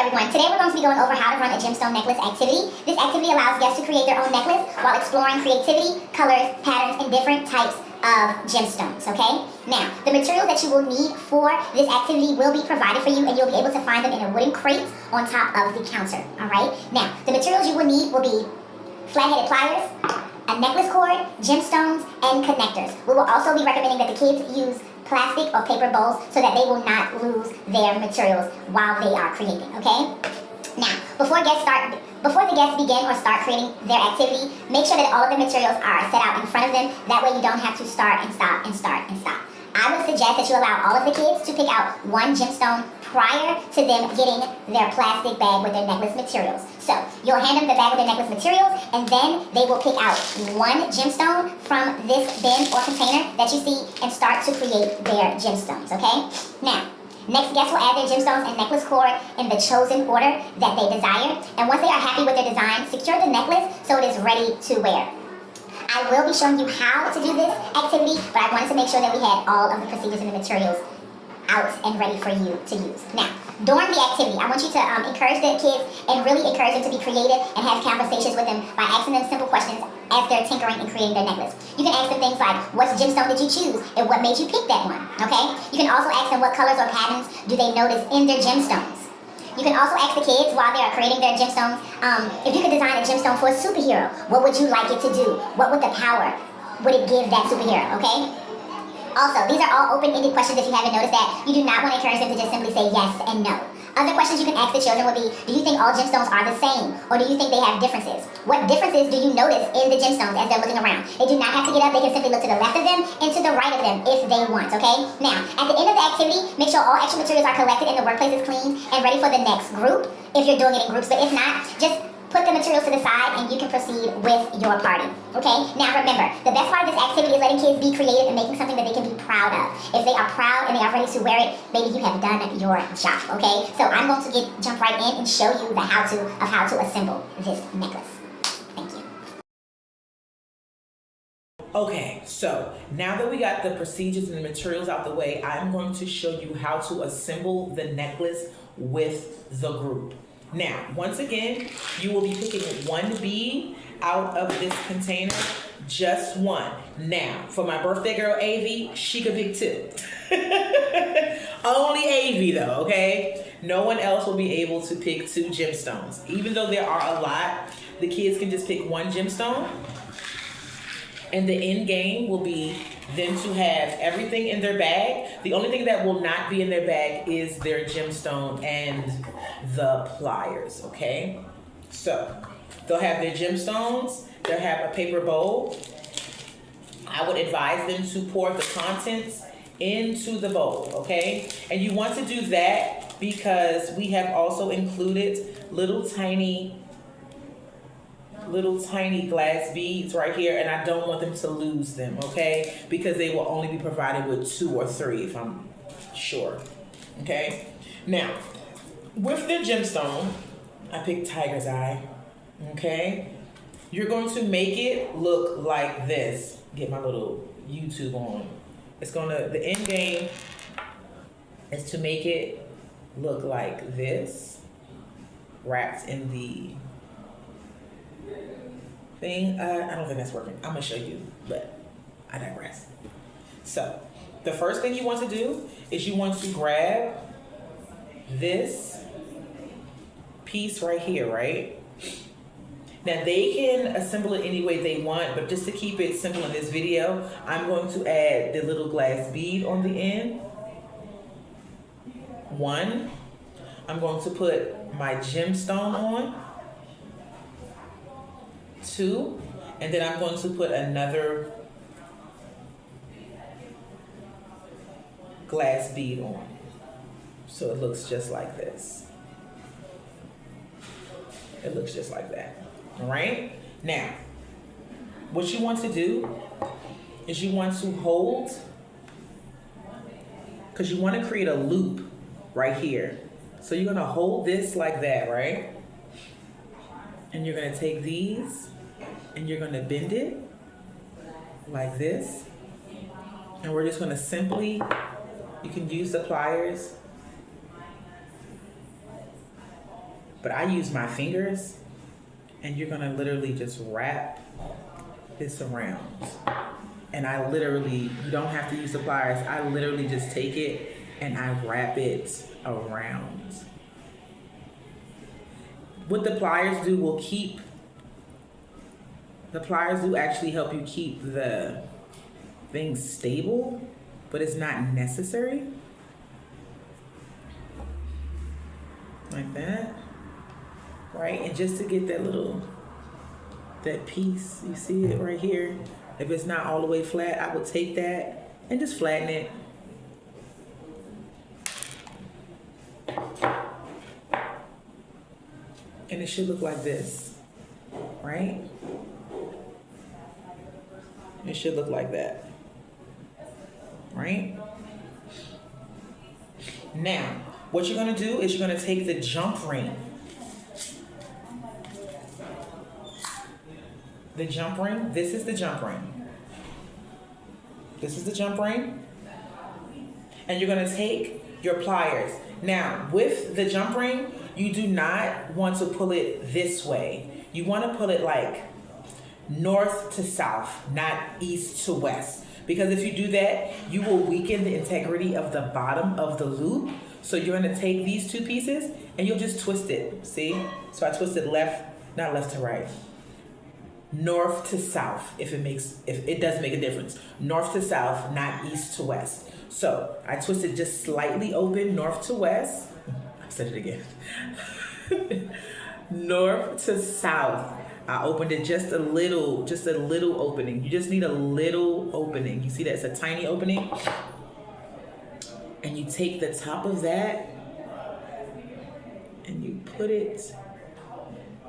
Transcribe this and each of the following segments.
everyone, today we're going to be going over how to run a gemstone necklace activity. This activity allows guests to create their own necklace while exploring creativity, colors, patterns, and different types of gemstones, okay? Now, the materials that you will need for this activity will be provided for you, and you'll be able to find them in a wooden crate on top of the counter, all right? Now, the materials you will need will be flat-headed pliers, a necklace cord, gemstones, and connectors. We will also be recommending that the kids use plastic or paper bowls so that they will not lose their materials while they are creating, okay? Now, before the guests begin or start creating their activity, make sure that all of the materials are set out in front of them. That way you don't have to start and stop and start and stop. I would suggest that you allow all of the kids to pick out one gemstone prior to them getting their plastic bag with their necklace materials. So, you'll hand them the bag with their necklace materials, and then they will pick out one gemstone from this bin or container that you see and start to create their gemstones, okay? Now, next, guests will add their gemstones and necklace cord in the chosen order that they desire. And once they are happy with their design, secure the necklace so it is ready to wear. I will be showing you how to do this activity, but I wanted to make sure that we had all of the procedures and the materials out and ready for you to use. Now, during the activity, I want you to encourage the kids and really encourage them to be creative and have conversations with them by asking them simple questions as they're tinkering and creating their necklace. You can ask them things like, what gemstone did you choose and what made you pick that one, okay? You can also ask them what colors or patterns do they notice in their gemstones. You can also ask the kids while they are creating their gemstones, if you could design a gemstone for a superhero, what would you like it to do? What would the power would it give that superhero, okay? Also, these are all open-ended questions if you haven't noticed that. You do not want to encourage them to just simply say yes and no. Other questions you can ask the children would be, do you think all gemstones are the same? Or do you think they have differences? What differences do you notice in the gemstones as they're looking around? They do not have to get up. They can simply look to the left of them and to the right of them if they want, okay? Now, at the end of the activity, make sure all extra materials are collected and the workplace is clean and ready for the next group if you're doing it in groups. But if not, just put the materials to the side and you can proceed with your party, okay? Now remember, the best part of this activity is letting kids be creative and making something that they can be proud of. If they are proud and they are ready to wear it, maybe you have done your job, okay? So I'm going to jump right in and show you the how-to of how to assemble this necklace. Thank you. Okay, so now that we got the procedures and the materials out the way, I'm going to show you how to assemble the necklace with the group. Now, once again, you will be picking one bead out of this container, just one. Now, for my birthday girl, Avi, she could pick two. Only Avi though, okay? No one else will be able to pick two gemstones. Even though there are a lot, the kids can just pick one gemstone. And the end game will be them to have everything in their bag. The only thing that will not be in their bag is their gemstone and the pliers, okay? So, they'll have their gemstones, they'll have a paper bowl. I would advise them to pour the contents into the bowl, okay? And you want to do that because we have also included little tiny glass beads right here, and I don't want them to lose them, okay? Because they will only be provided with 2 or 3 if I'm sure, okay? Now, with the gemstone, I picked tiger's eye, okay? You're going to make it look like this. Get my little YouTube on. The end game is to make it look like this, wrapped in the thing. I don't think that's working. I'm gonna show you, but I digress. So, the first thing you want to do is you want to grab this piece right here, right? Now they can assemble it any way they want, but just to keep it simple in this video, I'm going to add the little glass bead on the end. 1. I'm going to put my gemstone on. 2, and then I'm going to put another glass bead on. So it looks just like this. It looks just like that. All right? Now, what you want to do is you want to hold, because you want to create a loop right here. So you're going to hold this like that, right? And you're going to take these and you're going to bend it like this. And we're just going to simply, you can use the pliers But I use my fingers, and you're gonna literally just wrap this around. And I literally, you don't have to use the pliers. I literally just take it and I wrap it around. What the pliers do will keep, the pliers do actually help you keep the thing stable, but it's not necessary. Like that, right? And just to get that piece, you see it right here? If it's not all the way flat, I would take that and just flatten it. And it should look like this, right? It should look like that, right? Now, what you're gonna do is you're gonna take the jump ring. The jump ring, this is the jump ring. This is the jump ring. And you're gonna take your pliers. Now, with the jump ring, you do not want to pull it this way. You wanna pull it like north to south, not east to west. Because if you do that, you will weaken the integrity of the bottom of the loop. So you're gonna take these two pieces and you'll just twist it, see? So I twisted left, not left to right. North to south, if it does make a difference. North to south, not east to west. So I twisted just slightly open, north to west. I said it again. North to south. I opened it just a little opening. You just need a little opening. You see that's a tiny opening? And you take the top of that and you put it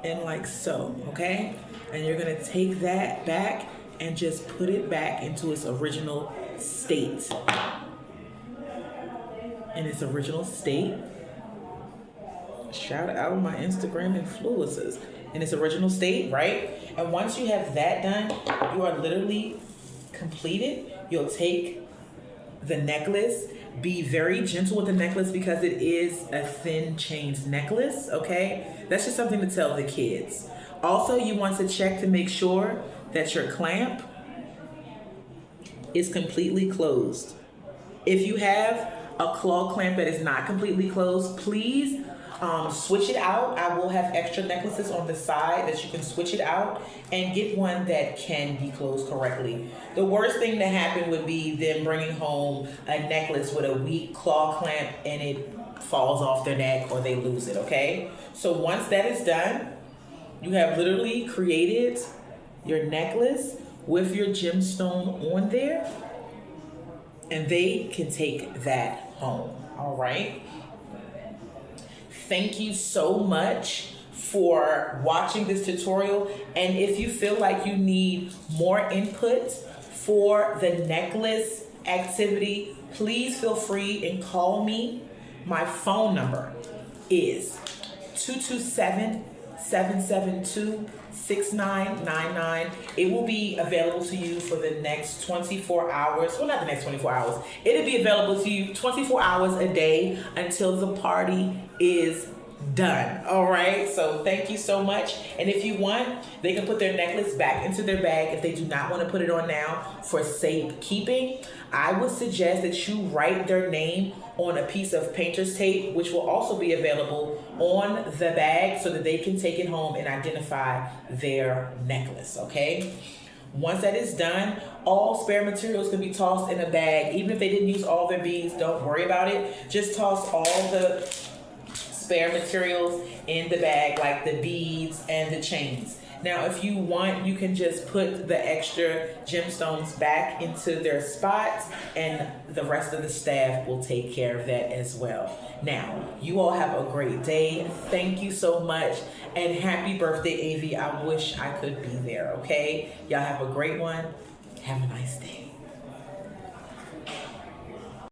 in like so, okay? And you're gonna take that back and just put it back into its original state. In its original state. Shout out my Instagram influencers. In its original state, right? And once you have that done, you are literally completed. You'll take the necklace. Be very gentle with the necklace because it is a thin chains necklace, okay? That's just something to tell the kids. Also, you want to check to make sure that your clamp is completely closed. If you have a claw clamp that is not completely closed, please switch it out. I will have extra necklaces on the side that you can switch it out and get one that can be closed correctly. The worst thing to happen would be them bringing home a necklace with a weak claw clamp and it falls off their neck or they lose it, okay? So once that is done, you have literally created your necklace with your gemstone on there and they can take that home, all right? Thank you so much for watching this tutorial. And if you feel like you need more input for the necklace activity, please feel free and call me. My phone number is 227-772-6999. It will be available to you for the next 24 hours. Well, not the next 24 hours. It'll be available to you 24 hours a day until the party is done. All right. So thank you so much. And if you want, they can put their necklace back into their bag if they do not want to put it on now for safekeeping. I would suggest that you write their name on a piece of painter's tape, which will also be available on the bag so that they can take it home and identify their necklace. Okay. Once that is done, all spare materials can be tossed in a bag. Even if they didn't use all their beads, don't worry about it. Just toss all the spare materials in the bag, like the beads and the chains. Now, if you want, you can just put the extra gemstones back into their spots and the rest of the staff will take care of that as well. Now, you all have a great day. Thank you so much. And happy birthday, Avi. I wish I could be there, okay? Y'all have a great one. Have a nice day.